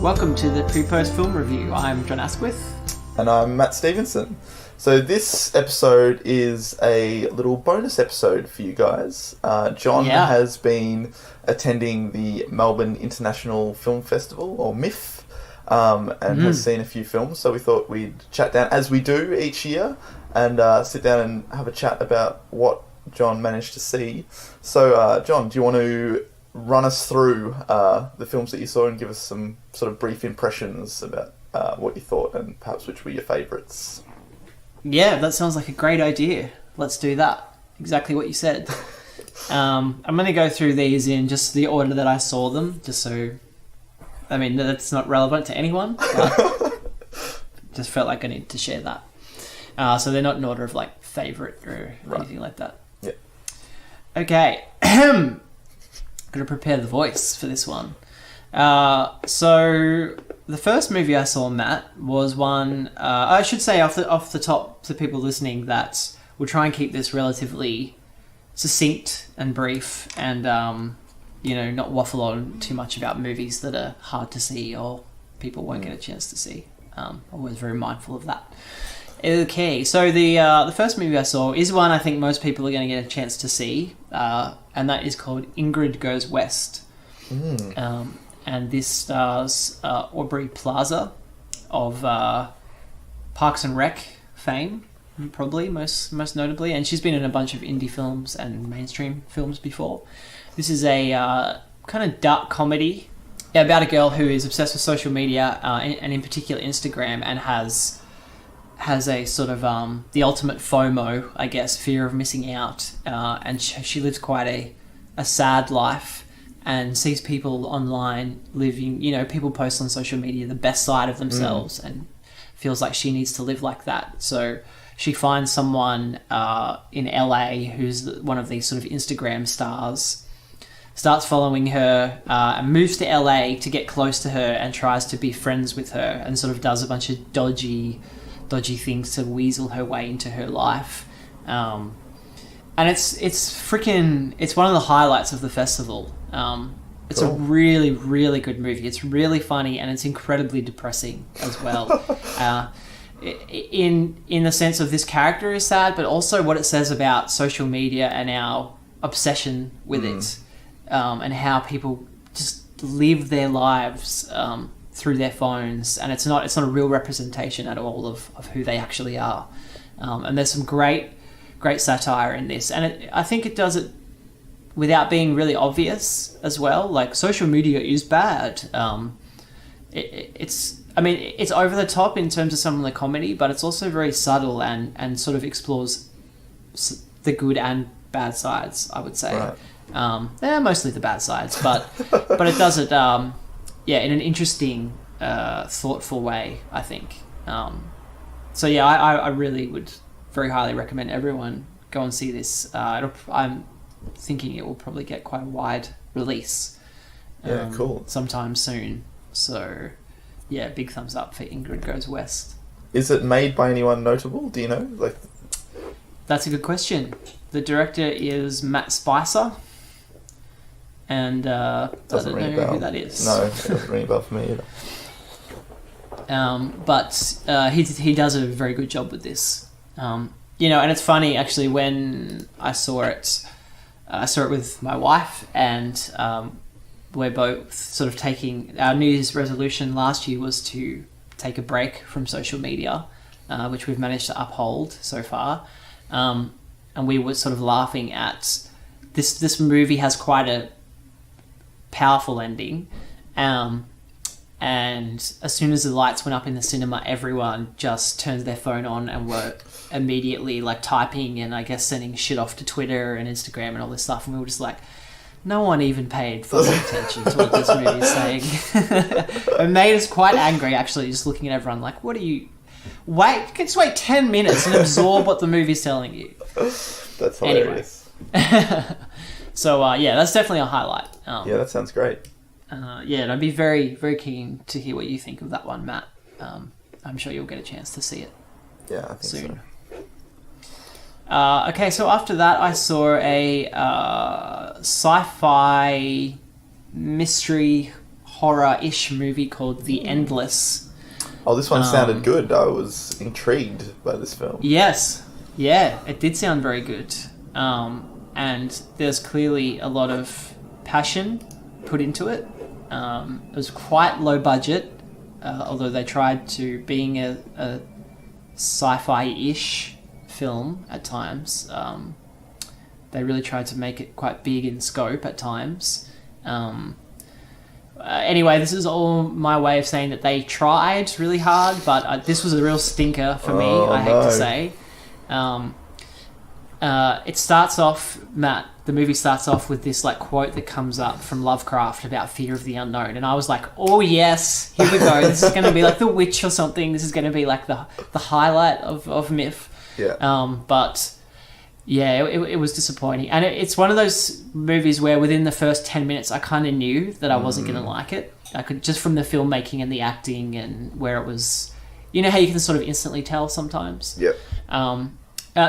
Welcome to the PrePost Film Review. I'm John Asquith. And I'm Matt Stevenson. So this episode is a little bonus episode for you guys. John has been attending the Melbourne International Film Festival, or MIFF, and has seen a few films. So we thought we'd chat down, as we do each year, and sit down and have a chat about what John managed to see. So, John, do you want to run us through the films that you saw and give us some sort of brief impressions about what you thought and perhaps which were your favourites? Yeah, that sounds like a great idea. Let's do that. Exactly what you said. I'm going to go through these in just the order that I saw them, just so... I mean, that's not relevant to anyone, but just felt like I needed to share that. So they're not in order of, like, favourite or anything like that. Yeah. Okay. Going to prepare the voice for this one. So the first movie I saw, Matt, was one... I should say off the top to people listening that we'll try and keep this relatively succinct and brief and, not waffle on too much about movies that are hard to see or people won't get a chance to see. I'm always very mindful of that. Okay, so the first movie I saw is one I think most people are going to get a chance to see, and that is called Ingrid Goes West. And this stars Aubrey Plaza of Parks and Rec fame, probably most notably, and she's been in a bunch of indie films and mainstream films before. This is a kind of dark comedy about a girl who is obsessed with social media, and in particular Instagram, and has a sort of the ultimate FOMO, I guess, fear of missing out, and she lives quite a sad life and sees people online living, people post on social media the best side of themselves and feels like she needs to live like that. So she finds someone in LA who's one of these sort of Instagram stars, starts following her, and moves to LA to get close to her and tries to be friends with her and sort of does a bunch of dodgy things to weasel her way into her life. And it's one of the highlights of the festival. It's a really, really good movie. It's really funny and it's incredibly depressing as well. In the sense of this character is sad, but also what it says about social media and our obsession with it, and how people just live their lives through their phones, and it's not a real representation at all of who they actually are. And there's some great satire in this, and I think it does it without being really obvious as well. Like, social media is bad. It's over the top in terms of some of the comedy, but it's also very subtle and sort of explores the good and bad sides, I would say. Right. Mostly the bad sides, but it does it in an interesting, thoughtful way, I think. I really would very highly recommend everyone go and see this. I'm thinking it will probably get quite a wide release. Cool. Sometime soon. So, big thumbs up for Ingrid Goes West. Is it made by anyone notable? Do you know? That's a good question. The director is Matt Spicer. And I don't know who that is. No, it doesn't ring a bell for me either. But he does a very good job with this. And it's funny, actually, when I saw it with my wife, and we're both sort of taking... Our New Year's resolution last year was to take a break from social media, which we've managed to uphold so far. And we were sort of laughing at... This movie has quite a powerful ending, and as soon as the lights went up in the cinema, everyone just turned their phone on and were immediately like typing and I guess sending shit off to Twitter and Instagram and all this stuff, and we were just like, no one even paid full attention to what this movie is saying. It made us quite angry, actually, just looking at everyone like, what are you... Just wait 10 minutes and absorb what the movie's telling you. That's hilarious. Anyway. So, that's definitely a highlight. That sounds great. And I'd be very, very keen to hear what you think of that one, Matt. I'm sure you'll get a chance to see it. Yeah, I think soon. So. Okay, so after that, I saw a sci-fi mystery horror-ish movie called The Endless. Oh, this one sounded good. I was intrigued by this film. Yes. Yeah, it did sound very good. And there's clearly a lot of passion put into it. It was quite low budget, although they tried to, being a sci-fi-ish film at times, they really tried to make it quite big in scope at times. Anyway, this is all my way of saying that they tried really hard, but this was a real stinker for me, I hate to say. It starts off, Matt, the movie starts off with this like quote that comes up from Lovecraft about fear of the unknown, and I was like, oh yes, here we go. This is going to be like The Witch or something. This is going to be like the highlight of MIFF. Yeah. But yeah, it was disappointing, and it's one of those movies where within the first 10 minutes I kind of knew that I wasn't going to like it. I could, just from the filmmaking and the acting and where it was, you know how you can sort of instantly tell sometimes. Yep.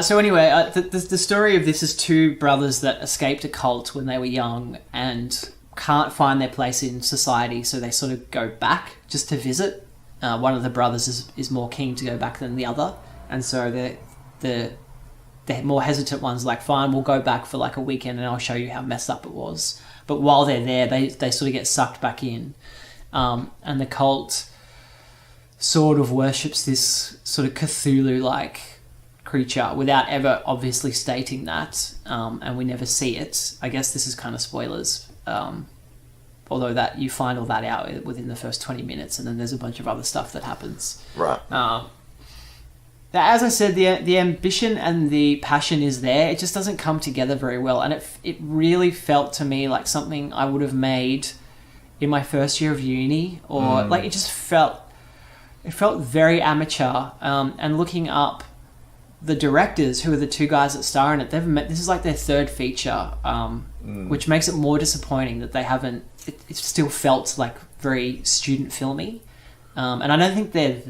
So anyway, the story of this is two brothers that escaped a cult when they were young and can't find their place in society, so they sort of go back just to visit. One of the brothers is more keen to go back than the other, and so the more hesitant one's like, fine, we'll go back for like a weekend and I'll show you how messed up it was. But while they're there, they sort of get sucked back in, and the cult sort of worships this sort of Cthulhu-like creature without ever obviously stating that, and we never see it. I guess this is kind of spoilers, although that you find all that out within the first 20 minutes, and then there's a bunch of other stuff that happens. Right. As I said, the ambition and the passion is there. It just doesn't come together very well, and it really felt to me like something I would have made in my first year of uni, or like it felt very amateur. And looking up the directors, who are the two guys that star in it, this is like their third feature, which makes it more disappointing that they haven't. It still felt like very student filmy, and I don't think they're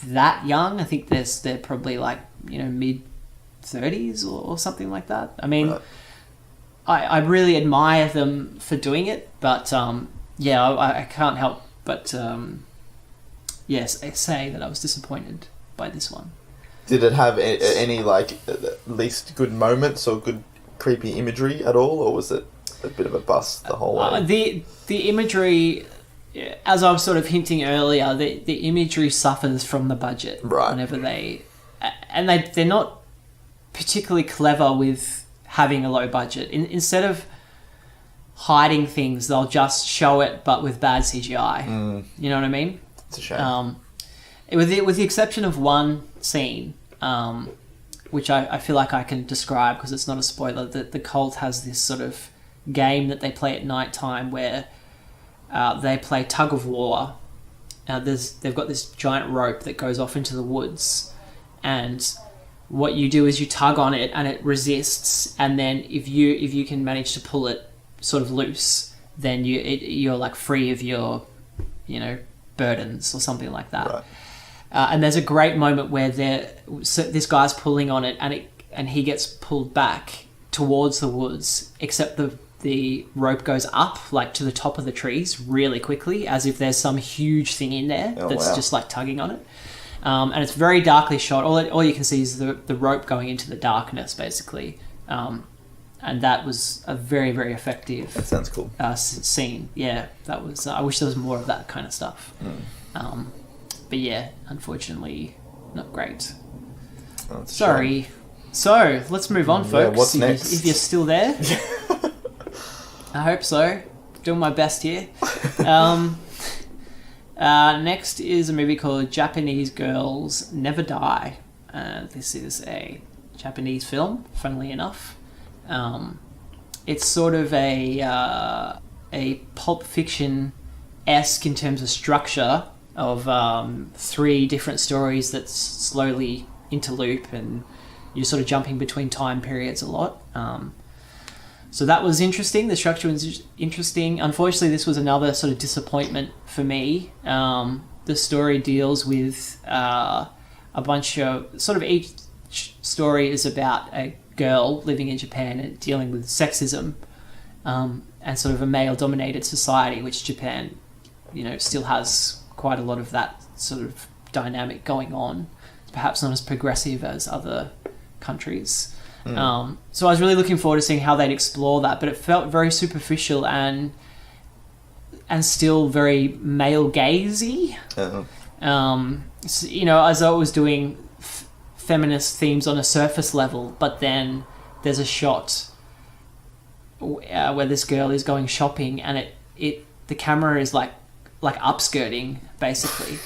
that young. I think they're probably like, you know, mid-30s or something like that. I mean, right. I really admire them for doing it, but yeah, I can't help but yes, say that I was disappointed by this one. Did it have any like at least good moments or good creepy imagery at all, or was it a bit of a bust the whole way? The imagery, as I was sort of hinting earlier, the imagery suffers from the budget. Right. Whenever they're not particularly clever with having a low budget. Instead of hiding things, they'll just show it, but with bad CGI. You know what I mean? It's a shame. With the exception of one scene, which I feel like I can describe because it's not a spoiler, that the cult has this sort of game that they play at night time where they play tug of war. They've got this giant rope that goes off into the woods, and what you do is you tug on it and it resists, and then if you can manage to pull it sort of loose, then you're like free of your, you know, burdens or something like that. Right. And there's a great moment where this guy's pulling on it, and he gets pulled back towards the woods, except the rope goes up like to the top of the trees really quickly, as if there's some huge thing in there that's just like tugging on it. And it's very darkly shot. All you can see is the rope going into the darkness, basically. And that was a very, very effective. That sounds cool. Scene. Yeah, that was. I wish there was more of that kind of stuff. But yeah, unfortunately, not great. Sorry. So let's move on, folks. What's next? If you're still there. I hope so. Doing my best here. Next is a movie called Japanese Girls Never Die. This is a Japanese film, funnily enough. It's sort of a Pulp Fiction-esque in terms of structure of 3 different stories that slowly interloop, and you're sort of jumping between time periods a lot. So that was interesting. The structure was interesting. Unfortunately, this was another sort of disappointment for me. The story deals with a bunch of... Sort of each story is about a girl living in Japan and dealing with sexism and sort of a male-dominated society, which Japan still has quite a lot of that sort of dynamic going on. It's perhaps not as progressive as other countries. So I was really looking forward to seeing how they'd explore that, but it felt very superficial and still very male gazy. As I was doing feminist themes on a surface level, but then there's a shot where this girl is going shopping, and the camera is like upskirting basically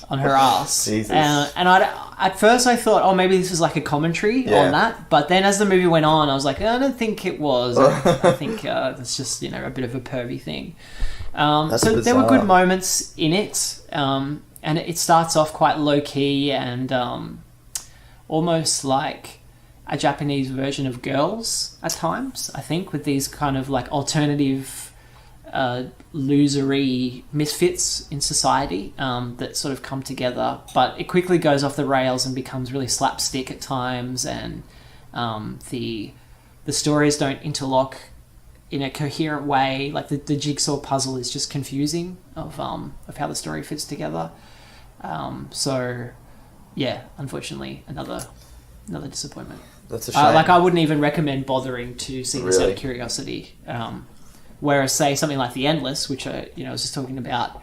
on her ass. Jesus. And at first I thought, oh, maybe this is like a commentary on that, but then as the movie went on, I was like, I don't think it was. I think it's just a bit of a pervy thing. So there were good moments in it, and it starts off quite low key and almost like a Japanese version of Girls at times, I think, with these kind of like alternative losery misfits in society that sort of come together, but it quickly goes off the rails and becomes really slapstick at times, and the stories don't interlock in a coherent way. Like the jigsaw puzzle is just confusing of how the story fits together. So yeah, unfortunately, another disappointment. That's a shame. I wouldn't even recommend bothering to see this out of curiosity. Whereas, say, something like The Endless, which I was just talking about,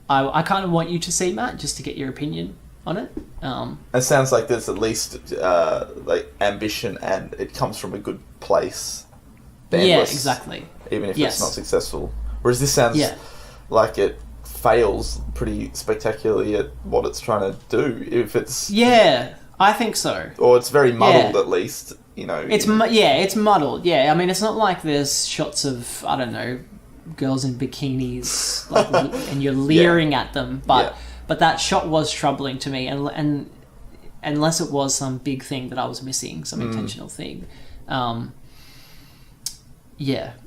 I kind of want you to see, Matt, just to get your opinion on it. It sounds like there's at least like ambition, and it comes from a good place. The Endless, exactly. Even if it's not successful. Whereas this sounds like it fails pretty spectacularly at what it's trying to do. If it's I think so. Or it's very muddled, at least. It's muddled. Yeah, I mean, it's not like there's shots of, I don't know, girls in bikinis, like, and you're leering at them. But that shot was troubling to me, and unless it was some big thing that I was missing, some intentional thing. It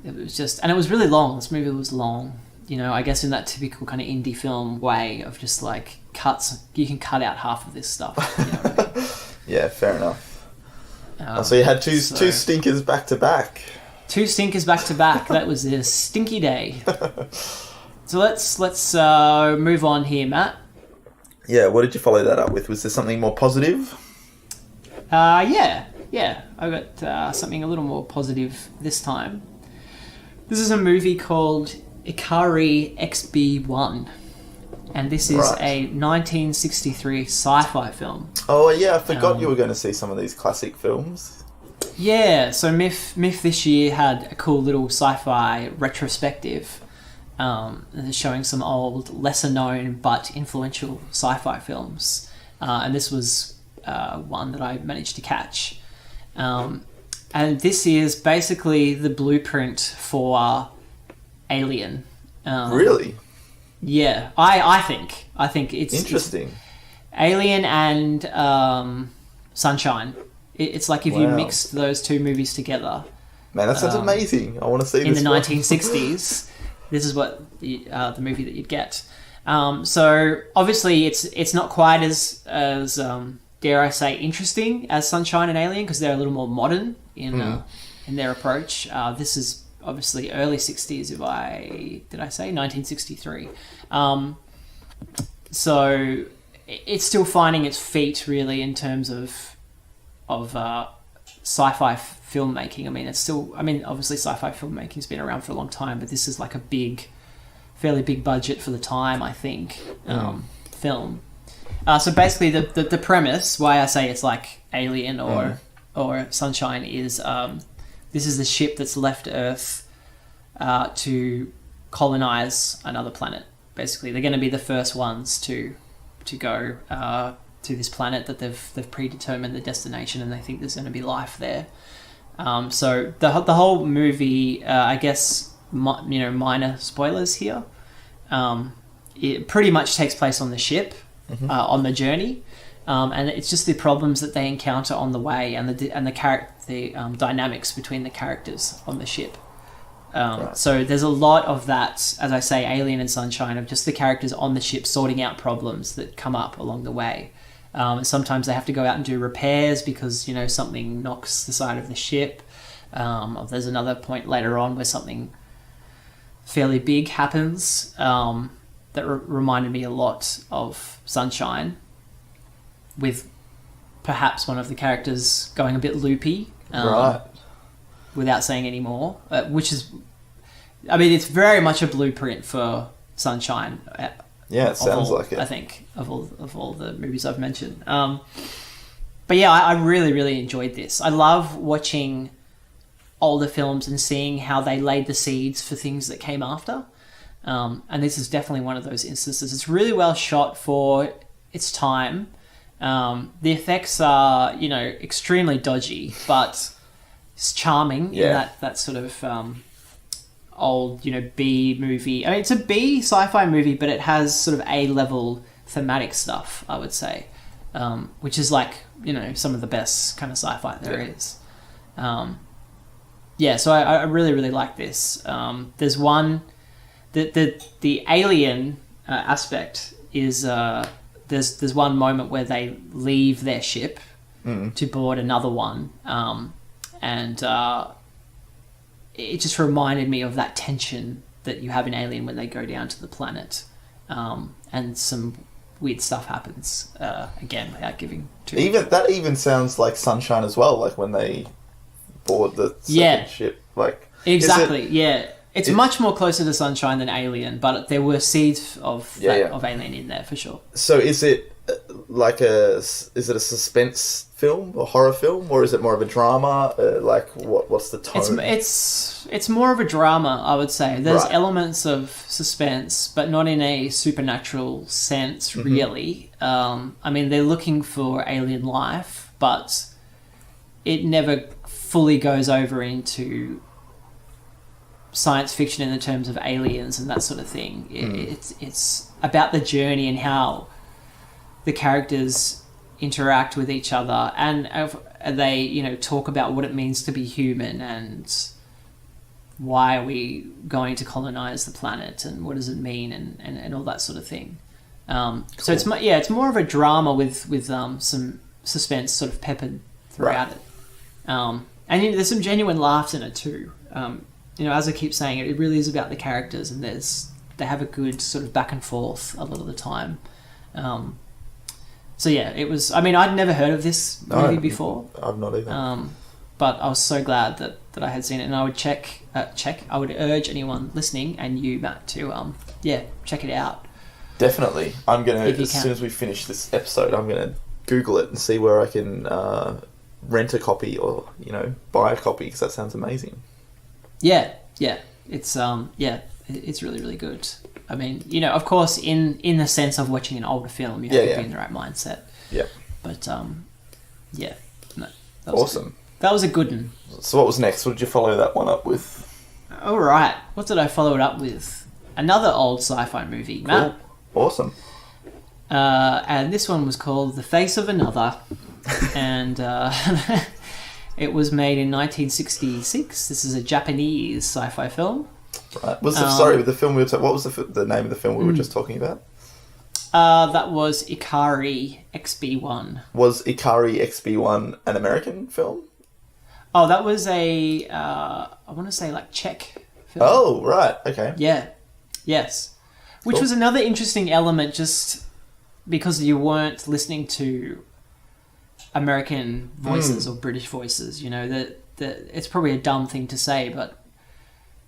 was just, and it was really long. This movie was long. I guess in that typical kind of indie film way of just like cuts, you can cut out half of this stuff. Yeah, fair enough. So you had two stinkers back to back. Two stinkers back to back. That was a stinky day. So let's move on here, Matt. Yeah, what did you follow that up with? Was there something more positive? Yeah. I got something a little more positive this time. This is a movie called Ikari XB1, and this is a 1963 sci-fi film. Oh yeah, I forgot you were going to see some of these classic films. Yeah, so MIFF this year had a cool little sci-fi retrospective showing some old, lesser known but influential sci-fi films, and this was one that I managed to catch. And this is basically the blueprint for Alien. Really? Yeah, I think it's interesting. Alien and Sunshine. It's like if you mixed those two movies together. Man, that sounds amazing. I want to see this in the 1960s. This is what the movie that you'd get. So obviously it's not quite as dare I say interesting as Sunshine and Alien, because they're a little more modern in their approach. This is obviously early 60s, did I say 1963? So it's still finding its feet really in terms of sci-fi filmmaking. I mean obviously sci-fi filmmaking's been around for a long time, but this is like a fairly big budget for the time, I think, film. So basically the premise, why I say it's like Alien or Sunshine, is this is the ship that's left Earth to colonize another planet. Basically, they're going to be the first ones to go to this planet that they've predetermined the destination, and they think there's going to be life there. So the whole movie, I guess, minor spoilers here. It pretty much takes place on the ship, on the journey. And it's just the problems that they encounter on the way, and the dynamics between the characters on the ship. So there's a lot of that, as I say, Alien and Sunshine, of just the characters on the ship sorting out problems that come up along the way. Sometimes they have to go out and do repairs because something knocks the side of the ship. There's another point later on where something fairly big happens. that reminded me a lot of Sunshine, with perhaps one of the characters going a bit loopy, right, without saying any more, which is, I mean, it's very much a blueprint for Sunshine. Yeah, it sounds like it. I think of all the movies I've mentioned. But yeah, I really, really enjoyed this. I love watching older films and seeing how they laid the seeds for things that came after. And this is definitely one of those instances. It's really well shot for its time. The effects are, extremely dodgy, but it's charming in that sort of old, B movie. I mean, it's a B sci-fi movie, but it has sort of A-level thematic stuff, I would say, which is like, some of the best kind of sci-fi there is. So I really, really like this. There's one... The alien aspect is there's one moment where they leave their ship to board another one, and it just reminded me of that tension that you have in Alien when they go down to the planet, and some weird stuff happens. Again, without giving too that even sounds like Sunshine as well. Like when they board the second ship, like exactly, It's much more closer to Sunshine than Alien, but there were seeds of Alien in there for sure. So is it a suspense film, a horror film, or is it more of a drama? What's the tone? It's more of a drama, I would say. There's elements of suspense, but not in a supernatural sense, really. I mean, they're looking for alien life, but it never fully goes over into science fiction in the terms of aliens and that sort of thing. It's about the journey and how the characters interact with each other, and they talk about what it means to be human and why are we going to colonize the planet and what does it mean and all that sort of thing. Cool. So it's more of a drama with some suspense sort of peppered throughout it, and there's some genuine laughs in it too. As I keep saying, it really is about the characters, and they have a good sort of back and forth a lot of the time. It was. I mean, I'd never heard of this movie before. I've not either. But I was so glad that I had seen it, and I would check. I would urge anyone listening, and you, Matt, to check it out. Definitely, I'm gonna as soon as we finish this episode, I'm gonna Google it and see where I can rent a copy or buy a copy, because that sounds amazing. Yeah, it's it's really, really good. I mean, of course, in the sense of watching an older film, you have to be in the right mindset. Yeah. But no, that was awesome. Good. That was a good one. So what was next? What did you follow that one up with? All right, what did I follow it up with? Another old sci-fi movie, Matt. Cool. Awesome. And this one was called The Face of Another, and it was made in 1966. This is a Japanese sci-fi film. Right. With the film we were what was the name of the film we were just talking about? That was Ikari XB1. Was Ikari XB1 an American film? Oh, that was I want to say like Czech film. Oh, right. Okay. Yeah. Yes. Which was another interesting element, just because you weren't listening to American voices or British voices. That it's probably a dumb thing to say, but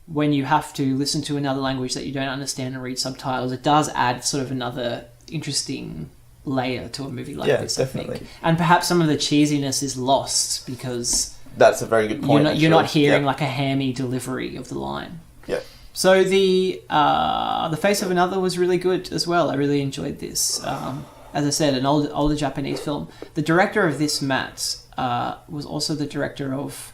when you have to listen to another language that you don't understand and read subtitles, it does add sort of another interesting layer to a movie like this, definitely. I think. And perhaps some of the cheesiness is lost because that's a very good point. You're not hearing like a hammy delivery of the line. Yeah. So the Face of Another was really good as well. I really enjoyed this. As I said, an older Japanese film. The director of this, Matt, was also the director of,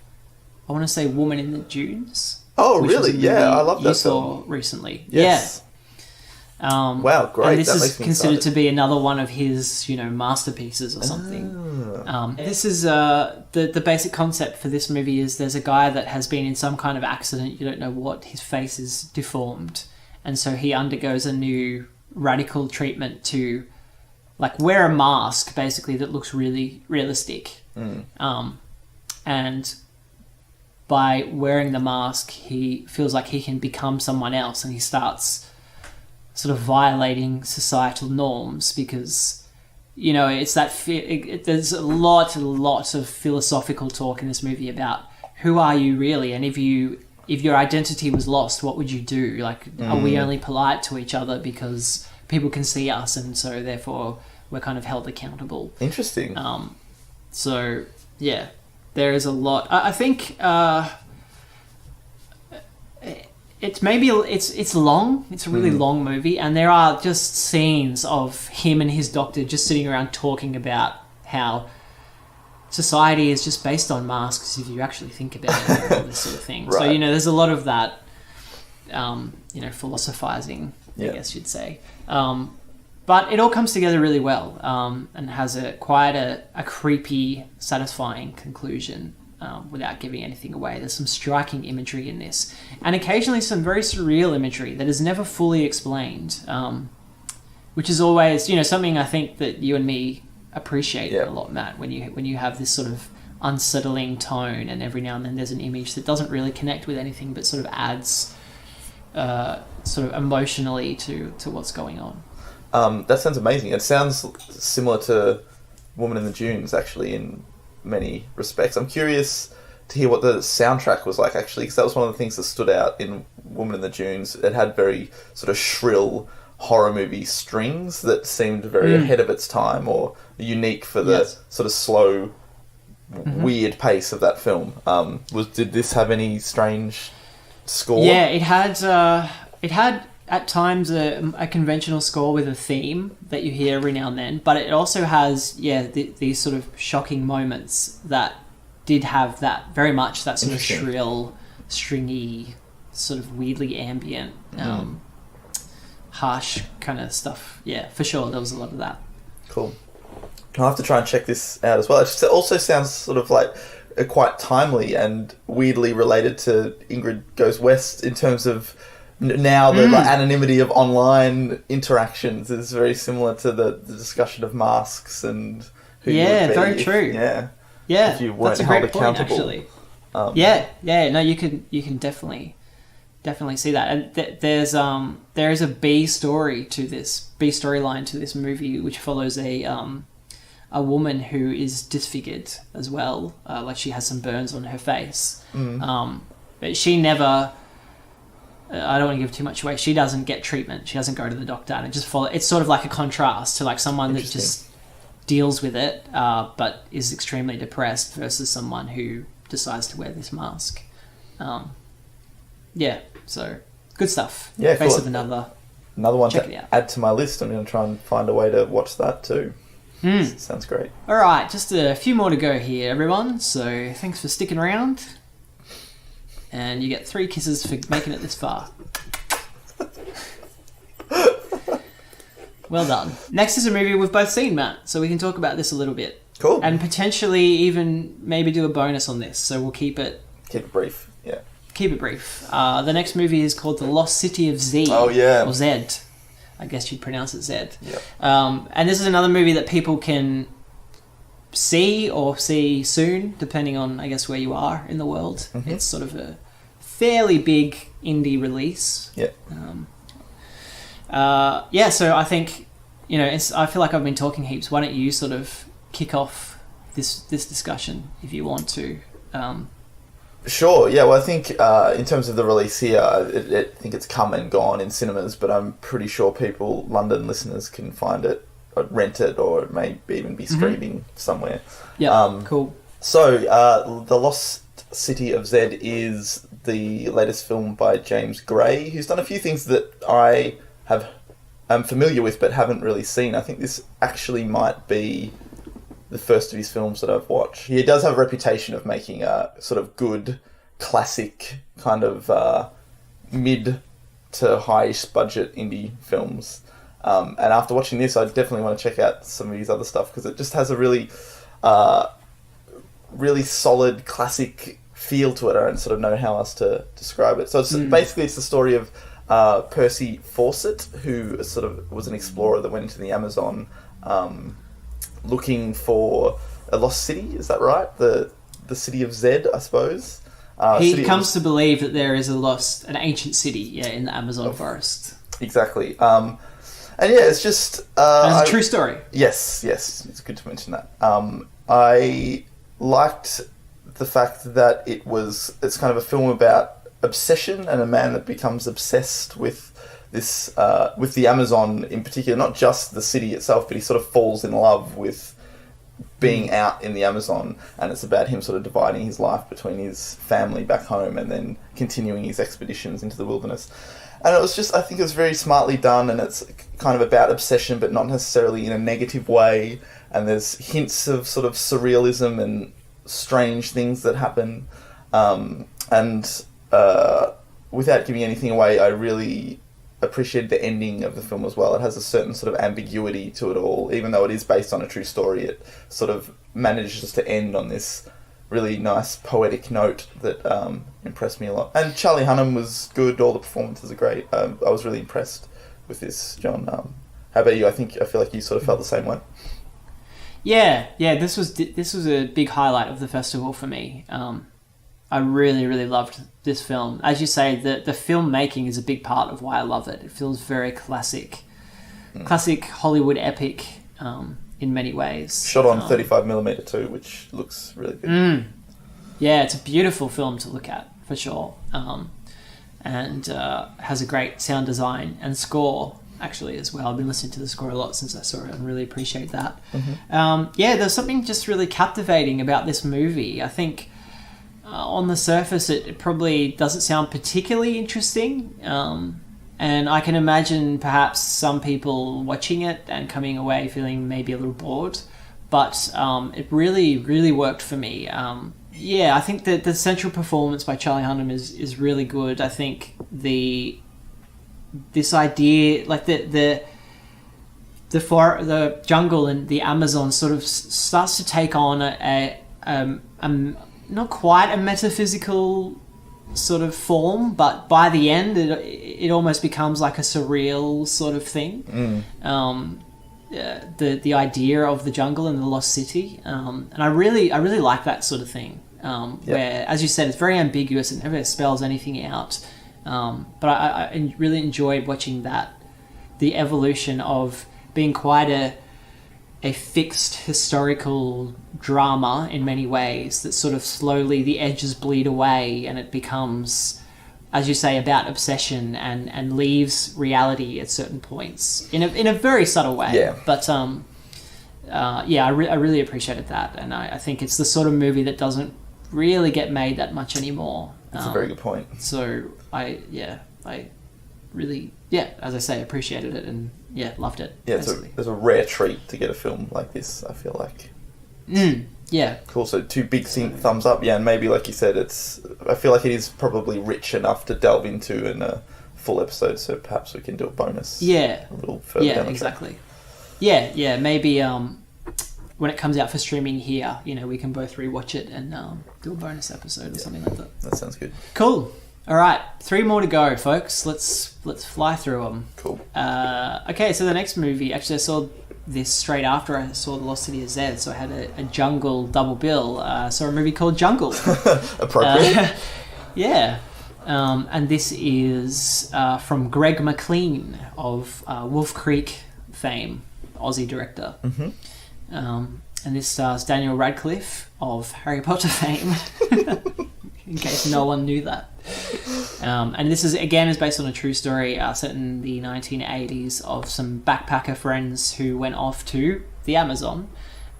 I want to say, Woman in the Dunes. Oh, really? Yeah, I love that film. You saw recently. Yes. Yeah. Wow, great. And this is considered to be another one of his, masterpieces or something. This is the basic concept for this movie is there's a guy that has been in some kind of accident. You don't know what. His face is deformed, and so he undergoes a new radical treatment to, like, wear a mask basically that looks really realistic. And by wearing the mask, he feels like he can become someone else, and he starts sort of violating societal norms, because it's that there's a lot of philosophical talk in this movie about who are you really, and if your identity was lost, what would you do? Like, are we only polite to each other because people can see us, and so therefore we're kind of held accountable? Interesting. So yeah, there is a lot. I think it's long. It's a really long movie, and there are just scenes of him and his doctor just sitting around talking about how society is just based on masks, if you actually think about it, all this sort of thing. Right. So there's a lot of that, philosophizing, I guess you'd say. But it all comes together really well, and has quite a creepy, satisfying conclusion. Without giving anything away. There's some striking imagery in this, and occasionally some very surreal imagery that is never fully explained, which is always, something I think that you and me appreciate a lot, Matt, when you have this sort of unsettling tone, and every now and then there's an image that doesn't really connect with anything but sort of adds sort of emotionally to what's going on. That sounds amazing. It sounds similar to Woman in the Dunes, actually, in many respects. I'm curious to hear what the soundtrack was like, actually, because that was one of the things that stood out in Woman in the Dunes. It had very sort of shrill horror movie strings that seemed very ahead of its time, or unique for the sort of slow, weird pace of that film. Did this have any strange score? Yeah, it had at times a conventional score with a theme that you hear every now and then, but it also has these sort of shocking moments that did have that very much that sort of shrill, stringy, sort of weirdly ambient, harsh kind of stuff. Yeah, for sure, there was a lot of that. Cool. I'll have to try and check this out as well. It also sounds sort of like quite timely and weirdly related to Ingrid Goes West in terms of now the anonymity of online interactions is very similar to the discussion of masks and who you would be. Very true. If you weren't held accountable. Point, actually. No, you can definitely see that. And there is a B storyline to this movie, which follows a woman who is disfigured as well. Like, she has some burns on her face. But she never... I don't want to give too much away. She doesn't get treatment. She doesn't go to the doctor, and it's sort of like a contrast to like someone that just deals with it, but is extremely depressed, versus someone who decides to wear this mask. So good stuff. Yeah, Face cool. of another one to add to my list. I'm going to try and find a way to watch that too. Sounds great. All right, just a few more to go here, everyone. So thanks for sticking around. And you get 3 kisses for making it this far. Well done. Next is a movie we've both seen, Matt, so we can talk about this a little bit. Cool. And potentially even maybe do a bonus on this, so we'll keep it brief, yeah. Keep it brief. The next movie is called The Lost City of Z. Oh, yeah. Or Zed. I guess you'd pronounce it Zed. Yep. And this is another movie that people can see soon, depending on, I guess, where you are in the world. It's sort of a fairly big indie release. Yeah. So I think, I feel like I've been talking heaps. Why don't you sort of kick off this discussion if you want to? Sure, yeah. Well, I think in terms of the release here, I think it's come and gone in cinemas, but I'm pretty sure London listeners can find it, or rent it, or it may even be streaming somewhere. Yeah, cool. So, The Lost City of Zed is the latest film by James Gray, who's done a few things that I am familiar with but haven't really seen. I think this actually might be the first of his films that I've watched. He does have a reputation of making a sort of good, classic, kind of mid to high-ish budget indie films. And after watching this, I definitely want to check out some of his other stuff, because it just has a really solid, classic feel to it. I don't sort of know how else to describe it. So it's basically it's the story of Percy Fawcett, who sort of was an explorer that went into the Amazon looking for a lost city. Is that right? The city of Zed, I suppose. He comes to believe that there is an ancient city, in the Amazon forest. Exactly. And yeah, it's just... it's a true story. Yes. It's good to mention that. I liked the fact that it's kind of a film about obsession and a man that becomes obsessed with this, with the Amazon in particular, not just the city itself, but he sort of falls in love with being out in the Amazon, and it's about him sort of dividing his life between his family back home and then continuing his expeditions into the wilderness. And it was just, I think it was very smartly done, and it's kind of about obsession, but not necessarily in a negative way. And there's hints of sort of surrealism and strange things that happen. Without giving anything away, I really appreciated the ending of the film as well. It has a certain sort of ambiguity to it all. Even though it is based on a true story, it sort of manages to end on this really nice poetic note that impressed me a lot. And Charlie Hunnam was good. All the performances are great. I was really impressed with this, John. How about you? I feel like you sort of felt the same way. Yeah. This was a big highlight of the festival for me. I really, really loved this film. As you say, the filmmaking is a big part of why I love it. It feels very classic Hollywood epic. In many ways. Shot on 35mm too, which looks really good. Yeah, it's a beautiful film to look at, for sure. And has a great sound design and score, actually, as well. I've been listening to the score a lot since I saw it and really appreciate that. There's something just really captivating about this movie. I think on the surface it probably doesn't sound particularly interesting. And I can imagine perhaps some people watching it and coming away feeling maybe a little bored. But it really, really worked for me. I think that the central performance by Charlie Hunnam is really good. I think this idea, like the jungle and the Amazon sort of starts to take on a not quite a metaphysical sort of form, but by the end it almost becomes like a surreal sort of thing. The idea of the jungle and the lost city, and I really like that sort of thing, where, as you said, it's very ambiguous and never spells anything out, but I really enjoyed watching the evolution of being quite a fixed historical drama in many ways, that sort of slowly the edges bleed away and it becomes, as you say, about obsession and leaves reality at certain points in a very subtle way. Yeah. But I really appreciated that, and I think it's the sort of movie that doesn't really get made that much anymore. That's a very good point. So I really, as I say, appreciated it and loved it. Yeah, it's a rare treat to get a film like this, I feel like. Yeah. Cool, so 2 big thumbs up. Yeah, and maybe, like you said, I feel like it is probably rich enough to delve into in a full episode, so perhaps we can do a bonus. Yeah. A little further down the exactly. Track. Yeah, maybe when it comes out for streaming here, we can both rewatch it and do a bonus episode or something like that. That sounds good. Cool. All right, 3 more to go, folks. Let's fly through them. Cool. Okay, so the next movie, actually, I saw this straight after I saw The Lost City of Zed, so I had a jungle double bill. Saw a movie called Jungle. Appropriate. Yeah. And this is from Greg McLean of Wolf Creek fame, Aussie director. And this stars Daniel Radcliffe of Harry Potter fame, in case no one knew that. And this is based on a true story set in the 1980s of some backpacker friends who went off to the Amazon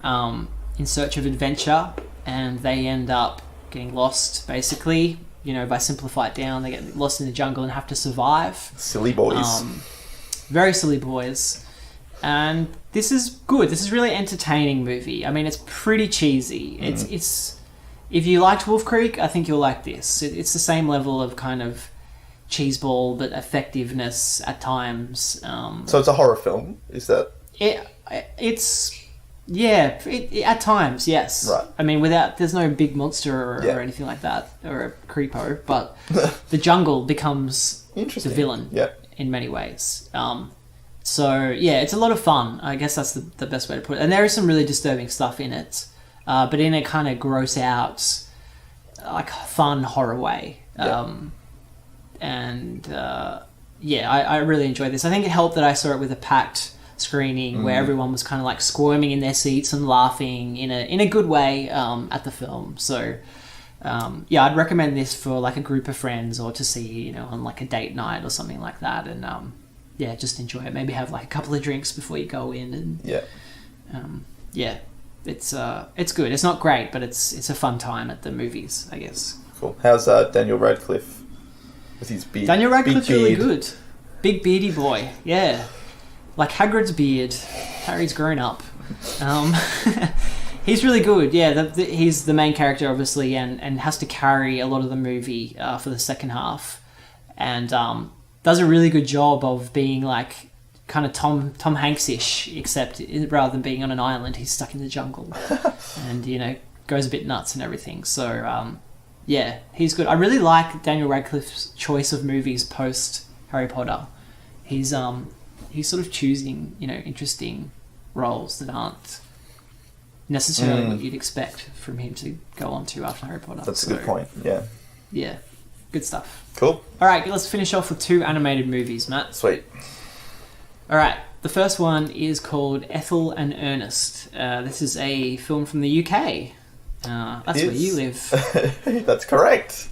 in search of adventure, and they end up getting lost, basically. If I simplify it down, they get lost in the jungle and have to survive. Silly boys. Very silly boys. And this is good. This is a really entertaining movie. I mean, it's pretty cheesy. It's if you liked Wolf Creek, I think you'll like this. It's the same level of kind of cheeseball, but effectiveness at times. So it's a horror film, is that? At times, yes. Right. I mean, there's no big monster or anything like that, or a creepo, but the jungle becomes the villain in many ways. So, it's a lot of fun. I guess that's the best way to put it. And there is some really disturbing stuff in it, but in a kind of gross out, like fun horror way. I really enjoyed this. I think it helped that I saw it with a packed screening where everyone was kind of like squirming in their seats and laughing in a good way at the film. So I'd recommend this for like a group of friends or to see, on like a date night or something like that. And just enjoy it. Maybe have like a couple of drinks before you go in. And it's good. It's not great, but it's a fun time at the movies, I guess. Cool. How's Daniel Radcliffe with his beard? Daniel Radcliffe's really good. Big beardy boy. Yeah. Like Hagrid's beard. Harry's grown up. He's really good. Yeah, he's the main character, obviously, and has to carry a lot of the movie for the second half. And does a really good job of being like kind of Tom Hanks-ish, except rather than being on an island, he's stuck in the jungle. And, goes a bit nuts and everything. So, he's good. I really like Daniel Radcliffe's choice of movies post Harry Potter. He's sort of choosing, interesting roles that aren't necessarily what you'd expect from him to go on to after Harry Potter. That's a good point, yeah. Yeah, good stuff. Cool. All right, let's finish off with 2 animated movies, Matt. Sweet. All right, the first one is called Ethel and Ernest. This is a film from the UK. That's where you live. That's correct.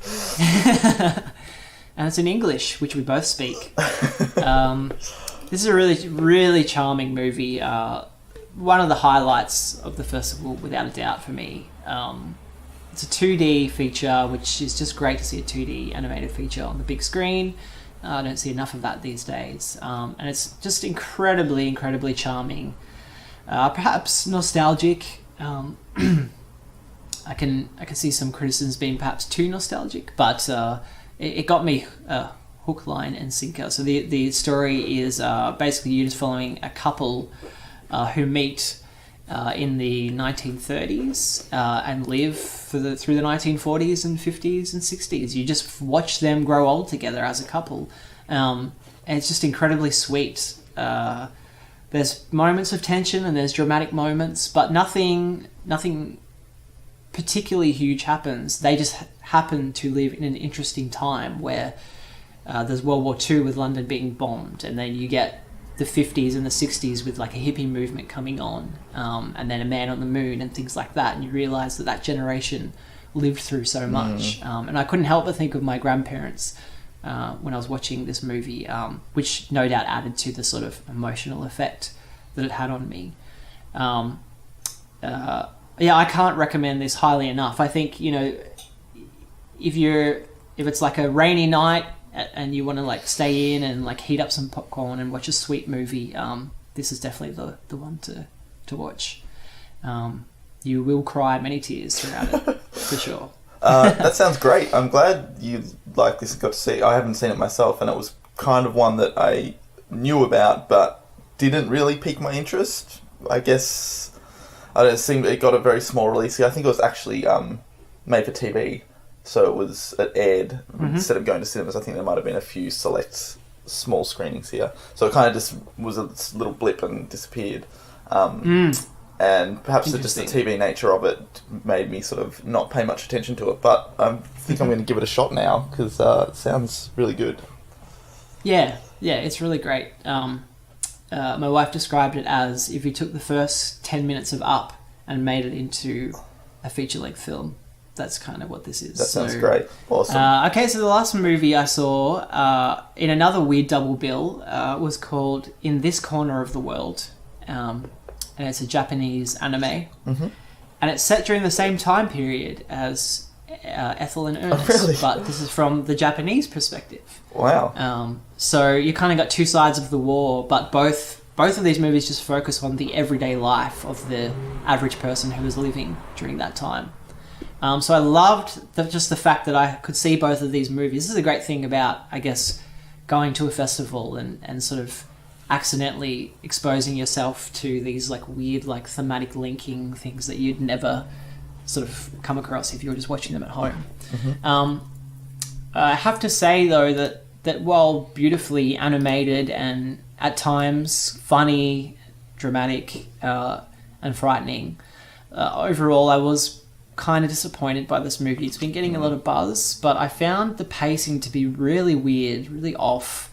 And it's in English, which we both speak. This is a really, really charming movie. One of the highlights of the festival, without a doubt, for me. It's a 2D feature, which is just great to see a 2D animated feature on the big screen. I don't see enough of that these days. And it's just incredibly, incredibly charming. Perhaps nostalgic. I can see some criticisms being perhaps too nostalgic, but it got me hook, line, and sinker. So the story is basically you just following a couple who meet in the 1930s and live through the 1940s and 50s and 60s. You just watch them grow old together as a couple, and it's just incredibly sweet. There's moments of tension and there's dramatic moments, but nothing particularly huge happens. They just happen to live in an interesting time where there's World War II with London being bombed, and then you get the 50s and the 60s with like a hippie movement coming on, and then a man on the moon and things like that, and you realise that generation lived through so much. And I couldn't help but think of my grandparents when I was watching this movie, which no doubt added to the sort of emotional effect that it had on me. I can't recommend this highly enough. I think, if it's like a rainy night and you want to like stay in and like heat up some popcorn and watch a sweet movie, this is definitely the one to watch. You will cry many tears throughout it, for sure. That sounds great. I'm glad you like this and got to see. I haven't seen it myself, and it was kind of one that I knew about but didn't really pique my interest. I guess it got a very small release. I think it was actually made for TV. So it aired instead of going to cinemas. I think there might have been a few select small screenings here. So it kind of just was a little blip and disappeared. And perhaps just the TV nature of it made me sort of not pay much attention to it. But I think I'm going to give it a shot now because it sounds really good. Yeah, it's really great. My wife described it as if you took the first 10 minutes of Up and made it into a feature-length film. That's kind of what this is. That sounds great. Awesome. Okay, so the last movie I saw in another weird double bill was called In This Corner of the World. And it's a Japanese anime. Mm-hmm. And it's set during the same time period as Ethel and Ernest. Oh, really? But this is from the Japanese perspective. Wow. So you kind of got two sides of the war, but both of these movies just focus on the everyday life of the average person who was living during that time. So I loved just the fact that I could see both of these movies. This is a great thing about, I guess, going to a festival and sort of accidentally exposing yourself to these like weird like thematic linking things that you'd never sort of come across if you were just watching them at home. Mm-hmm. I have to say though that while beautifully animated and at times funny, dramatic, and frightening, overall I was kind of disappointed by this movie. It's been getting a lot of buzz, but I found the pacing to be really weird, really off.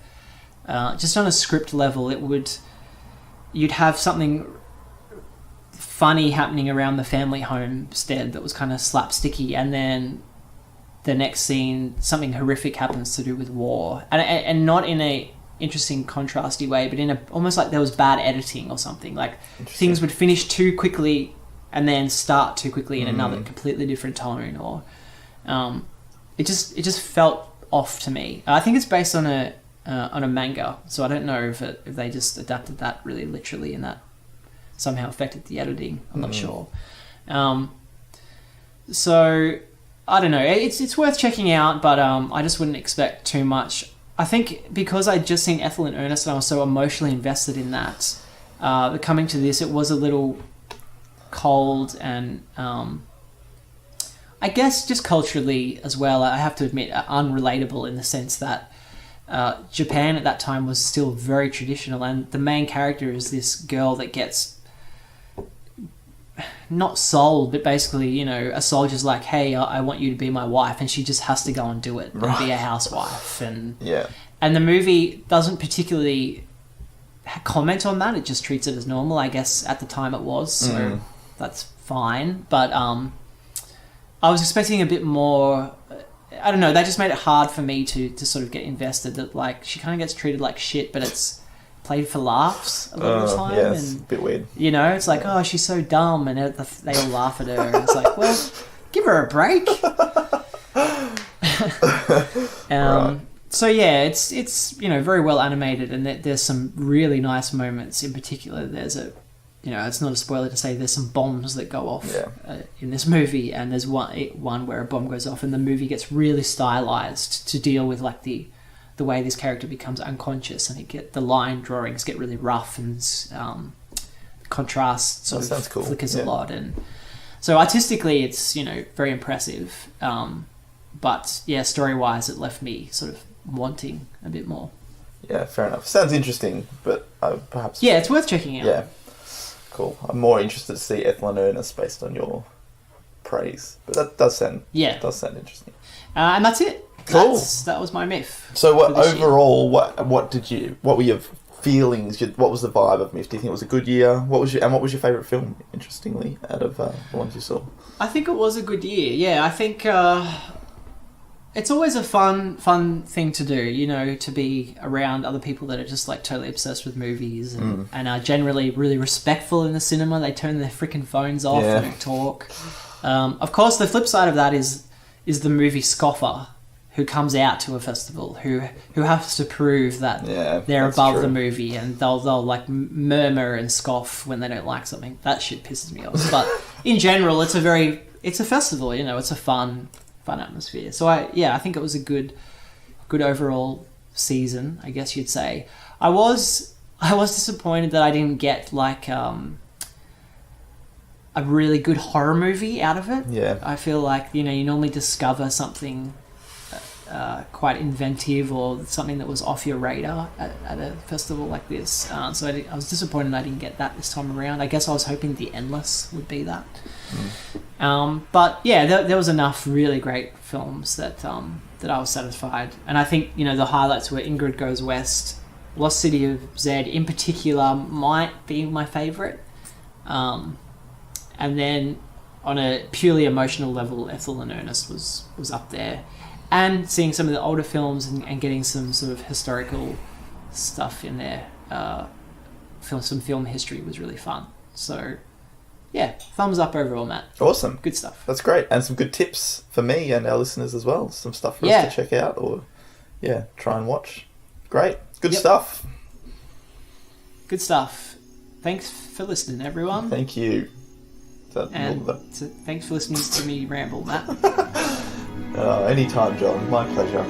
just on a script level, you'd have something funny happening around the family homestead that was kind of slapsticky, and then the next scene something horrific happens to do with war, and not in a interesting contrasty way, but in a almost like there was bad editing or something. Like things would finish too quickly and then start too quickly in another completely different tone, or it just felt off to me. I think it's based on a manga, so I don't know if they just adapted that really literally and that somehow affected the editing. I'm not sure. So I don't know. It's worth checking out, but I just wouldn't expect too much. I think because I'd just seen Ethel and Ernest and I was so emotionally invested in that, coming to this, it was a little cold and I guess just culturally as well, I have to admit, unrelatable in the sense that Japan at that time was still very traditional, and the main character is this girl that gets not sold, but basically, you know, a soldier's like, hey, I want you to be my wife, and she just has to go and do it and be a housewife. And the movie doesn't particularly comment on that. It just treats it as normal. I guess at the time it was, so that's fine. But I was expecting a bit more. I don't know, that just made it hard for me to sort of get invested, that like she kind of gets treated like shit, but it's played for laughs a lot of the time. Yeah, it's a bit weird. You know, it's like, oh, she's so dumb, and they all laugh at her. And it's like, well, give her a break. Right. So yeah, it's you know, very well animated, and there's some really nice moments. In particular, there's it's not a spoiler to say there's some bombs that go off in this movie, and there's one where a bomb goes off, and the movie gets really stylized to deal with like the way this character becomes unconscious, and the line drawings get really rough, and contrast sort of flickers a lot, and so artistically it's, you know, very impressive, but yeah, story wise it left me sort of wanting a bit more. Yeah, fair enough. Sounds interesting, but perhaps it's worth checking out. Yeah, cool. I'm more interested to see Ethel and Ernest based on your praise, but that does sound interesting. And that's it. Cool. That was my MIFF. So overall, what were your feelings? What was the vibe of MIFF? Do you think it was a good year? What was your favourite film, interestingly, out of the ones you saw? I think it was a good year. Yeah, I think it's always a fun thing to do, you know, to be around other people that are just like totally obsessed with movies and are generally really respectful in the cinema. They turn their freaking phones off and don't talk. Of course, the flip side of that is the movie scoffer, who comes out to a festival, who has to prove that they're above the movie, and they'll like murmur and scoff when they don't like something. That shit pisses me off. But in general, it's a festival, you know, it's a fun atmosphere. So I think it was a good overall season, I guess you'd say. I was disappointed that I didn't get like a really good horror movie out of it. Yeah. I feel like, you know, you normally discover something quite inventive or something that was off your radar at a festival like this. So I was disappointed I didn't get that this time around. I guess I was hoping The Endless would be that. But yeah, there was enough really great films that I was satisfied. And I think, you know, the highlights were Ingrid Goes West, Lost City of Z in particular might be my favourite. And then on a purely emotional level, Ethel and Ernest was up there. And seeing some of the older films and getting some sort of historical stuff in there, some film history was really fun. So, yeah, thumbs up overall, Matt. Awesome. Good stuff. That's great. And some good tips for me and our listeners as well. Some stuff for us to check out or, try and watch. Great. Good stuff. Good stuff. Thanks for listening, everyone. Thank you. Thanks for listening to me ramble, Matt. Anytime, John. My pleasure.